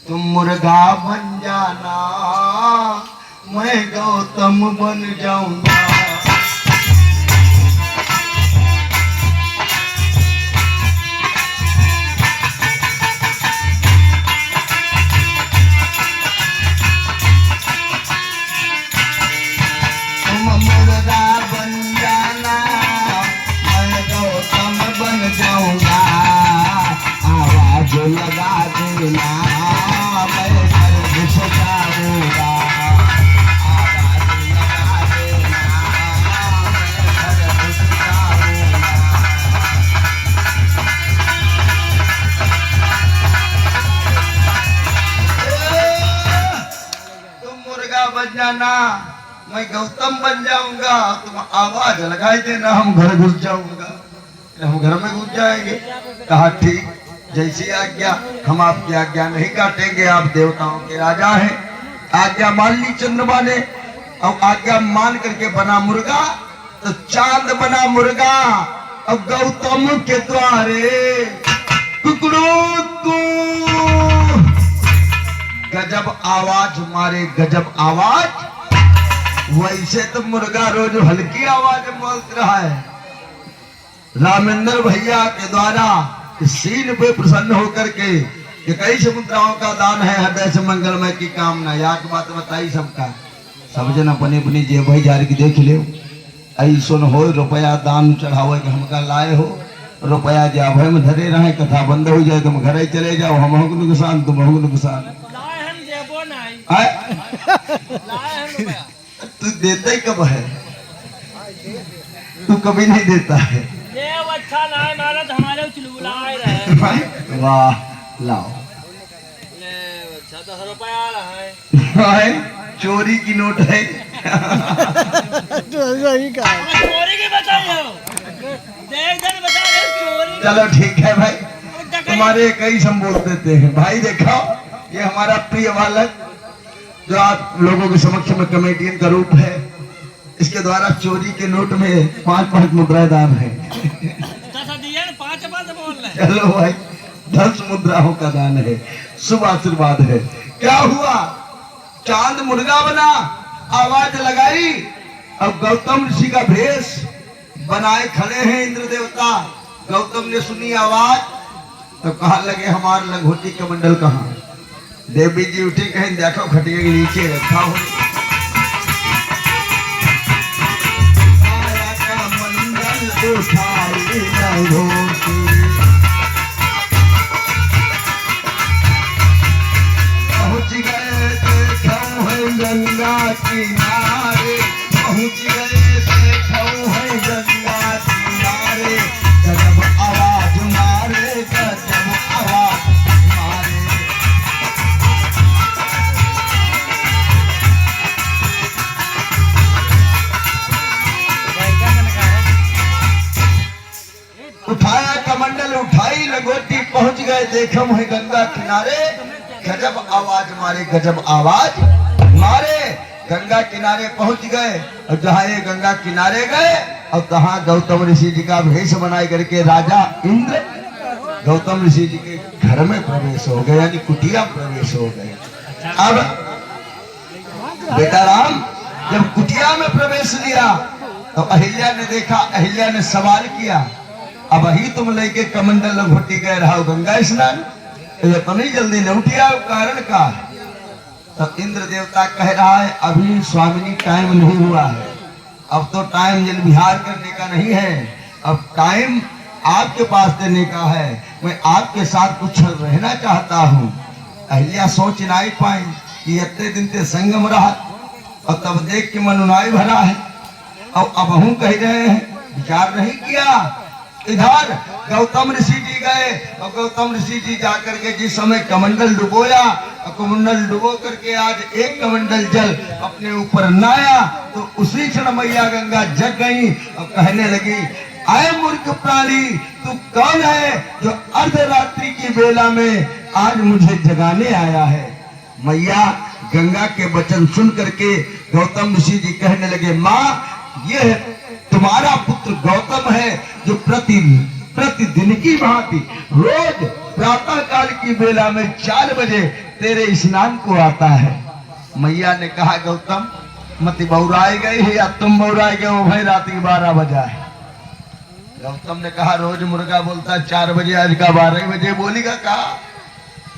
तुम मुर्गा बन जाना, मैं गौतम बन जाऊंगा। तुम मुर्गा बन जाना, मैं गौतम बन जाऊंगा। आवाज लगा देना, मैं घर घुस जाऊंगा। आवाज लगा देना, मैं घर घुस जाऊंगा। तुम मुर्गा बन जाना, मैं गौतम बन जाऊंगा। तुम आवाज लगाई देना, हम घर घुस जाऊंगा। हम घर में घुस जाएंगे। कहा ठीक, जैसी आज्ञा, हम आपकी आज्ञा नहीं काटेंगे, आप देवताओं के राजा हैं। आज्ञा मान ली चंद्रमा ने, और आज्ञा मान करके बना मुर्गा, तो चांद बना मुर्गा। अब गौतम के द्वारे कुकड़ू गजब आवाज मारे, गजब आवाज। वैसे तो मुर्गा रोज हल्की आवाज में बोल रहा है। रामेंद्र भैया के द्वारा सीन पे प्रसन्न होकर के कि कई समुद्राओं का दान है, हृदय से मंगलमय की कामना। या की बात बताई सबका, सब जन अपने अपनी जेब भाई जार की देख ले। ऐसन हो रुपया दान चढ़ावे के हमका लाए हो, रुपया जाभ में धरे रहे, कथा बंद हो जाए, तुम घर ही चले जाओ, हम हो नुकसान, तुम हो नुकसान। तू देता ही कब है? तू कभी नहीं देता है। अच्छा ना है, महाराज हमारे चुलबुलाए रहे। वाह, लाओ। अच्छा 10 रुपया आ रहा है। चोरी की नोट है। चोरी की बताइए, चोरी। चलो ठीक है भाई, तुम्हारे कई हम बोल देते हैं। भाई देखो, ये हमारा प्रिय बालक जो आप लोगों के समक्ष में कमेडियन का रूप है, इसके द्वारा चोरी के नोट में 5-5 मुद्राएं दान है। चलो भाई, 10 मुद्राओं का दान है, शुभ आशीर्वाद है। क्या हुआ? चांद मुर्गा बना, आवाज लगाई। अब गौतम ऋषि का भेष बनाए खड़े हैं इंद्र देवता। गौतम ने सुनी आवाज तो कहा लगे, हमारा लंगोटी कमंडल कहाँ? देवी जी उठी, कहीं देखो खटिया के नीचे रखा हो। उठाई लंगोटी, पहुंच गए देखो है गंगा किनारे, पहुंच गए देखो है गंगा किनारे। गजब आवाज मारे, गजब आवाज मारे। उठाया कमंडल, उठाई लंगोटी, पहुंच गए देखम है गंगा किनारे। गजब आवाज मारे, गजब आवाज मारे। गंगा किनारे पहुंच गए, और जहाँ ये गंगा किनारे गए, और तहाँ गौतम ऋषि जी का भेष बनाए करके राजा इंद्र गौतम ऋषि जी के घर में प्रवेश हो गए, यानी कुटिया प्रवेश हो गए। अब बेटा राम जब कुटिया में प्रवेश लिया, तो अहिल्या ने देखा, अहिल्या ने सवाल किया, अब ही तुम लेके कमंडल लंगोटी गए रहा गंगा स्नान, इतनी जल्दी न उठिया, कारण का? तब इंद्र देवता कह रहा है, अभी स्वामिनी टाइम नहीं हुआ है, अब तो टाइम जल विहार करने का नहीं है, अब टाइम आपके पास देने का है। मैं आपके साथ कुछ रहना चाहता हूँ। अहिल्या सोच नहीं पाई कि इतने दिन से संगम रहा, और तब देख के मन उनाई भरा है, और अब हम कह रहे हैं, विचार नहीं किया। इधर गौतम ऋषि जी गए, और गौतम ऋषि जी जाकर के जिस समय कमंडल डुबोया, और कमंडल डुबो करके आज एक कमंडल जल अपने ऊपर नाया, तो उसी क्षण मैया गंगा जग गई और कहने लगी, आए मूर्ख प्राणी, तू कौन है जो अर्धरात्रि की बेला में आज मुझे जगाने आया है? मैया गंगा के वचन सुन करके गौतम ऋषि जी कहने लगे, माँ ये तुम्हारा पुत्र गौतम है जो प्रतिदिन की भांति रोज प्रातः काल की बेला में 4 बजे तेरे स्नान को आता है। मैया ने कहा गौतम मत बौराए गए है या तुम बौराए गए हो भाई, रात के 12 बजा है। गौतम ने कहा रोज मुर्गा बोलता 4 बजे, आज का 12 बजे बोलेगा। कहा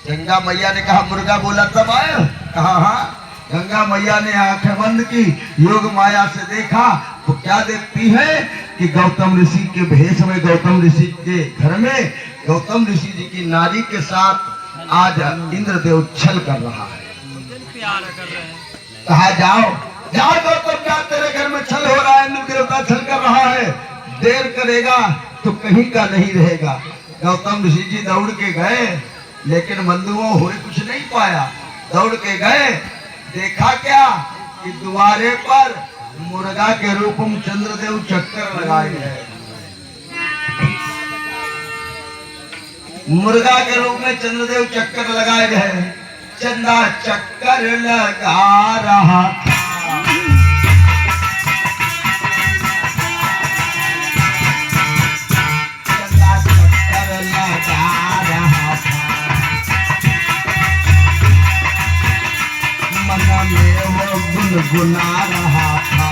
गंगा मैया ने कहा मुर्गा बोला तब आए? कहा हाँ। गंगा मैया ने आंखें बंद की, योग माया से देखा तो क्या देखती है कि गौतम ऋषि के भेष में, गौतम ऋषि के घर में गौतम ऋषि जी की नारी के साथ आज इंद्रदेव छल कर रहा है। प्यार कर रहे हैं। कहा जाओ जाओ गौतम, क्या तेरे घर में छल हो रहा है, इंद्र देवता छल कर रहा है, देर करेगा तो कहीं का नहीं रहेगा। गौतम ऋषि जी दौड़ के गए, लेकिन बंधुओं हुए कुछ नहीं पाया। दौड़ के गए, देखा क्या कि द्वारे पर मुर्गा के रूप में चंद्रदेव चक्कर लगाए हैं। मुर्गा के रूप में चंद्रदेव चक्कर लगाए गए। चंदा चक्कर लगा रहा था, चंदा चक्कर लगा रहा था, मन में वो गुनगुना रहा था।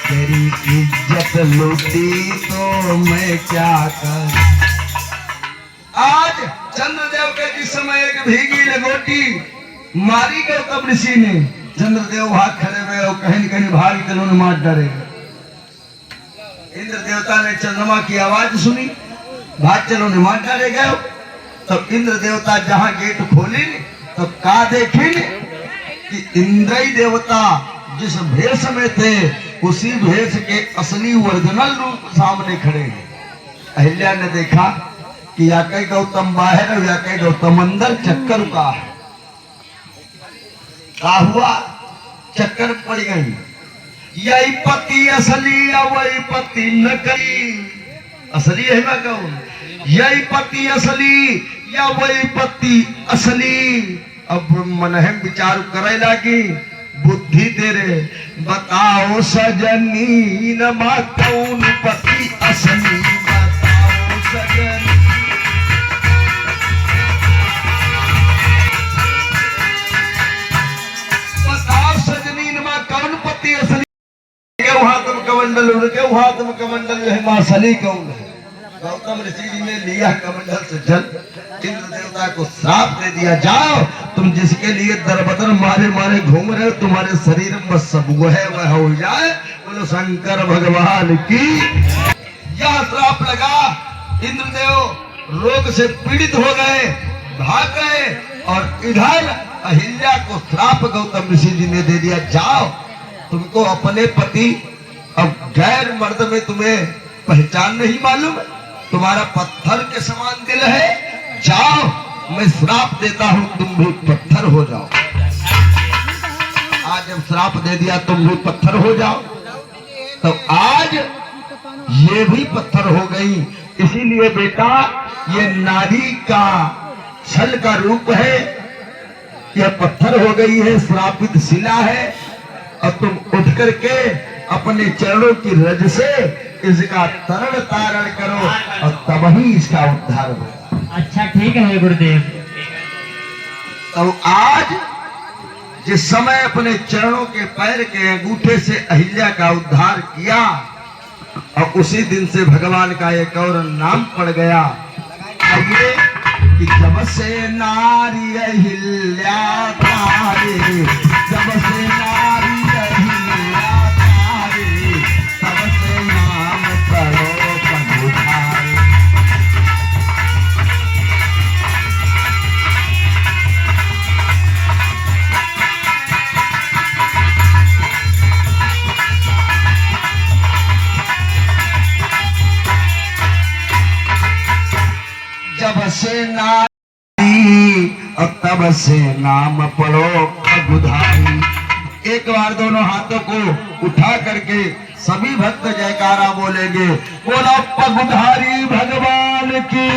तेरी इज्जत लूटी तो मैं क्या कर। आज चंद्रदेव के जिस समय एक भीगी लंगोटी मारी गौतम ऋषि ने, चंद्रदेव भाग खड़े हुए और कहीं न कहीं भाग चलो न मार डरे। इंद्र देवता ने चंद्रमा की आवाज सुनी, भाग चलो न मार डरे गए। तब इंद्र देवता जहां गेट खोली तो का देखी कि इंद्र देवता जिस भेष में थे उसी भेष के असली ओरिजिनल रूप सामने खड़े हैं। अहिल्या ने देखा कि या कई गौतम बाहर है या कई गौतम अंदर, चक्कर का है। क्या हुआ? चक्कर पड़ गई। यही पति असली या वही पति नकली? असली है मैं कहूं, यही पति असली या वही पति असली? अब मनहम विचार करे लगी, बुद्धि तेरे बताओ सजनी नमा कौन पति असली? बताओ सजनी, बताओ सजनी नमा कौन पति असली? हाथ में कमंडल, उनके हाथ में कमंडल है, मां सली कौन है? गौतम ऋषि जी ने लिया कमंडल से जल, इंद्र देवता को श्राप दे दिया, जाओ तुम जिसके लिए दरबदर मारे मारे घूम रहे हो, तुम्हारे शरीर में सब वह हो जाए। बोलो शंकर भगवान की। यह श्राप लगा, इंद्रदेव रोग से पीड़ित हो गए, भाग गए। और इधर अहिल्या को श्राप गौतम ऋषि जी ने दे दिया, जाओ तुमको अपने पति, अब गैर मर्द में तुम्हें पहचान नहीं मालूम, तुम्हारा पत्थर के समान दिल है, जाओ मैं श्राप देता हूं तुम भी पत्थर हो जाओ। आज जब श्राप दे दिया तुम भी पत्थर हो जाओ, तो आज ये भी पत्थर हो गई। इसीलिए बेटा ये नारी का छल का रूप है, यह पत्थर हो गई है, श्रापित शिला है। और तुम उठ करके अपने चरणों की रज से इसका तरण तारण करो और तब ही इसका उद्धार हो। अच्छा ठीक है गुरुदेव। तो आज जिस समय अपने चरणों के पैर के अंगूठे से अहिल्या का उद्धार किया, और उसी दिन से भगवान का एक और नाम पड़ गया, आइए कि जब से नारी अहिल्या तारे, जब से नारी अहिल्या तारे, तब से नाम पड़ो पगुधारे। जब से नारी और तब से नाम पढ़ो पगुधारी। एक बार दोनों हाथों को उठा करके सभी भक्त जयकारा बोलेंगे, बोलो पगुधारी भगवान की,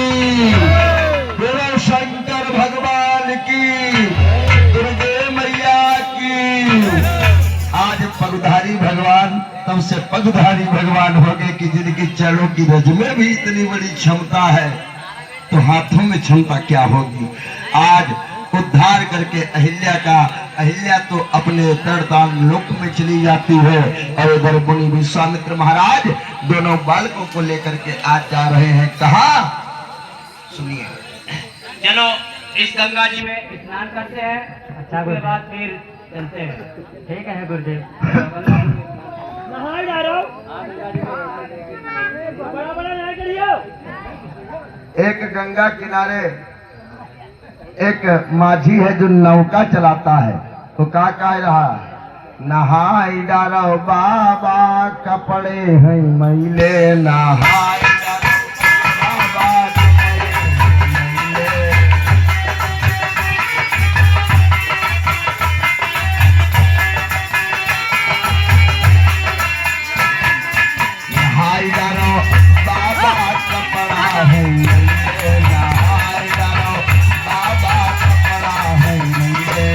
बोलो शंकर भगवान की, दुर्गे मैया की। आज पगुधारी भगवान तब से पगधारी भगवान हो गए कि जिनके चरणों की रज में भी इतनी बड़ी क्षमता है तो हाथों में क्षमता क्या होगी। आज उद्धार करके अहिल्या तो अपने तरदान लोक में चली जाती है और इधर मुनि विश्वामित्र महाराज दोनों बालकों को लेकर के आज जा रहे हैं। कहा सुनिए, चलो इस गंगा जी में स्नान करते हैं, अच्छा उसके बाद फिर चलते हैं। ठीक है गुरुदेव। नहाए जा रहा हूं, बड़ा बड़ा नहा करियो। एक गंगा किनारे एक माझी है जो नौका चलाता है। तो क्या कह रहा है, नहाई डारो बाबा कपड़े हैं मैले, नहाई डारो बाबा कपड़े हैं मैले। नहाई डारो बाबा कपड़ा है मैले, नहाई डारो बाबा कपड़ा है मैले।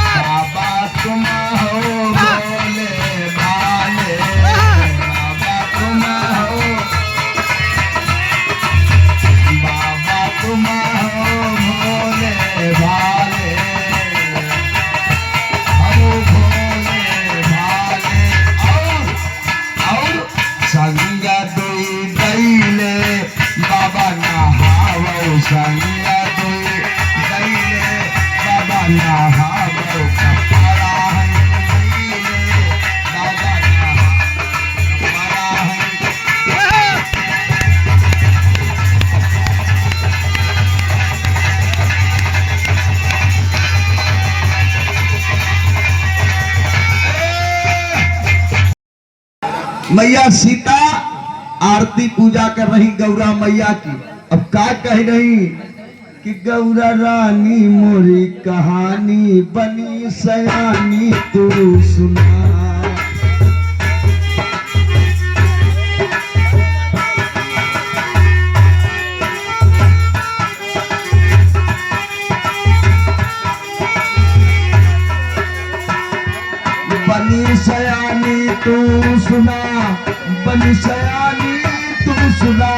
बाबा तुम हो भोले भाले, बाबा तुम हो, बाबा तुम हो भोले भाले, हो भोले भाले। और संगा दुई दैले बाबा नहावो, संगा दुई दैले बाबा नहावो, कपड़ा है मैले, बाबा नहावो, कपड़ा है। मैया सीता आरती पूजा कर रही गौरा मैया की। अब क्या कह रही कि गौरा रानी मोरी कहानी बनी सयानी तू सुना। बनी सयानी तू सुना, बनी सयानी तू सुना,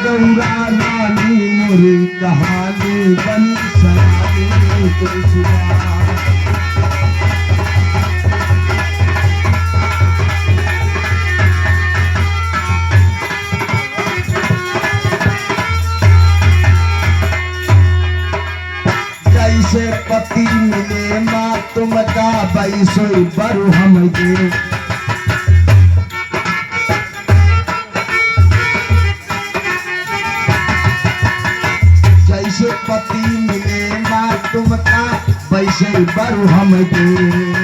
गौरा रानी मोरी कहानी बनी सयानी तू सुना। जैसे पति मिले माँ तुम का बैसोई बरु हम दे। जैसे पति मिले माँ तुम का बैसोई बरु हम दे।